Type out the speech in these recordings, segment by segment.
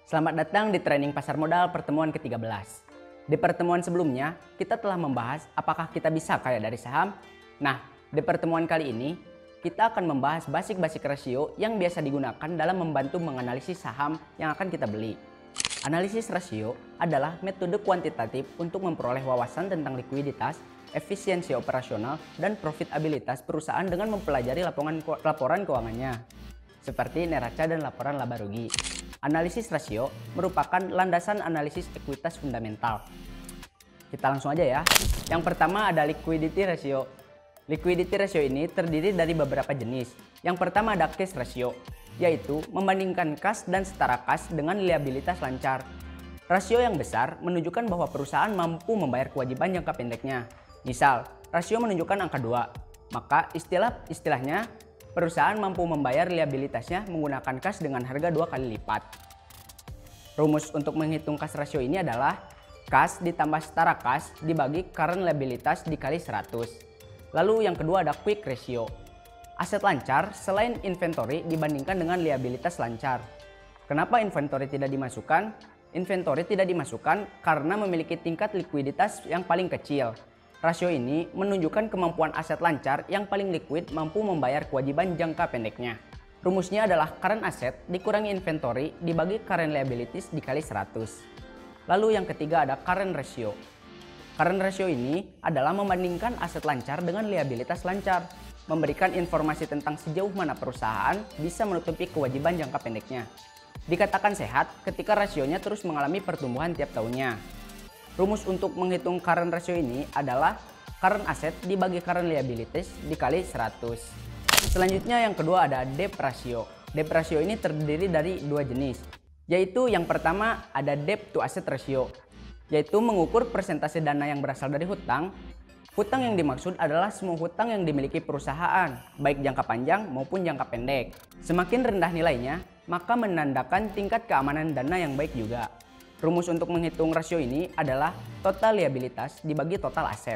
Selamat datang di training pasar modal pertemuan ke-13. Di pertemuan sebelumnya, kita telah membahas apakah kita bisa kaya dari saham. Nah, di pertemuan kali ini, kita akan membahas basic rasio yang biasa digunakan dalam membantu menganalisis saham yang akan kita beli. Analisis rasio adalah metode kuantitatif untuk memperoleh wawasan tentang likuiditas, efisiensi operasional, dan profitabilitas perusahaan dengan mempelajari laporan keuangannya, seperti neraca dan laporan laba rugi. Analisis rasio merupakan landasan analisis ekuitas fundamental. Kita langsung aja ya. Yang pertama ada liquidity ratio. Liquidity ratio ini terdiri dari beberapa jenis. Yang pertama ada cash ratio, yaitu membandingkan kas dan setara kas dengan liabilitas lancar. Rasio yang besar menunjukkan bahwa perusahaan mampu membayar kewajiban jangka pendeknya. Misal, rasio menunjukkan angka 2, maka istilahnya perusahaan mampu membayar liabilitasnya menggunakan kas dengan harga 2 kali lipat. Rumus untuk menghitung kas rasio ini adalah kas ditambah setara kas dibagi current liabilitas dikali 100. Lalu yang kedua ada quick ratio. Aset lancar selain inventory dibandingkan dengan liabilitas lancar. Kenapa inventory tidak dimasukkan? Inventory tidak dimasukkan karena memiliki tingkat likuiditas yang paling kecil. Rasio ini menunjukkan kemampuan aset lancar yang paling liquid mampu membayar kewajiban jangka pendeknya. Rumusnya adalah current asset dikurangi inventory dibagi current liabilities dikali 100. Lalu yang ketiga ada current ratio. Current ratio ini adalah membandingkan aset lancar dengan liabilitas lancar, memberikan informasi tentang sejauh mana perusahaan bisa menutupi kewajiban jangka pendeknya. Dikatakan sehat ketika rasionya terus mengalami pertumbuhan tiap tahunnya. Rumus untuk menghitung current ratio ini adalah current asset dibagi current liabilities dikali 100. Selanjutnya yang kedua ada debt ratio. Debt ratio ini terdiri dari dua jenis, yaitu yang pertama ada debt to asset ratio, yaitu mengukur persentase dana yang berasal dari hutang. Hutang yang dimaksud adalah semua hutang yang dimiliki perusahaan, baik jangka panjang maupun jangka pendek. Semakin rendah nilainya, maka menandakan tingkat keamanan dana yang baik juga. Rumus untuk menghitung rasio ini adalah total liabilitas dibagi total aset.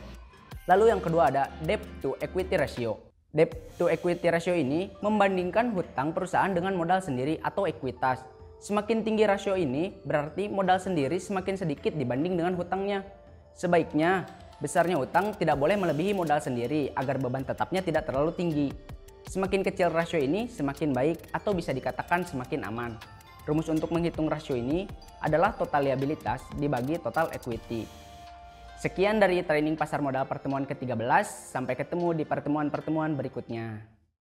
Lalu yang kedua ada debt to equity ratio. Debt to equity ratio ini membandingkan hutang perusahaan dengan modal sendiri atau ekuitas. Semakin tinggi rasio ini berarti modal sendiri semakin sedikit dibanding dengan hutangnya. Sebaiknya besarnya hutang tidak boleh melebihi modal sendiri agar beban tetapnya tidak terlalu tinggi. Semakin kecil rasio ini semakin baik atau bisa dikatakan semakin aman. Rumus untuk menghitung rasio ini adalah total liabilitas dibagi total equity. Sekian dari training pasar modal pertemuan ke-13. Sampai ketemu di pertemuan-pertemuan berikutnya.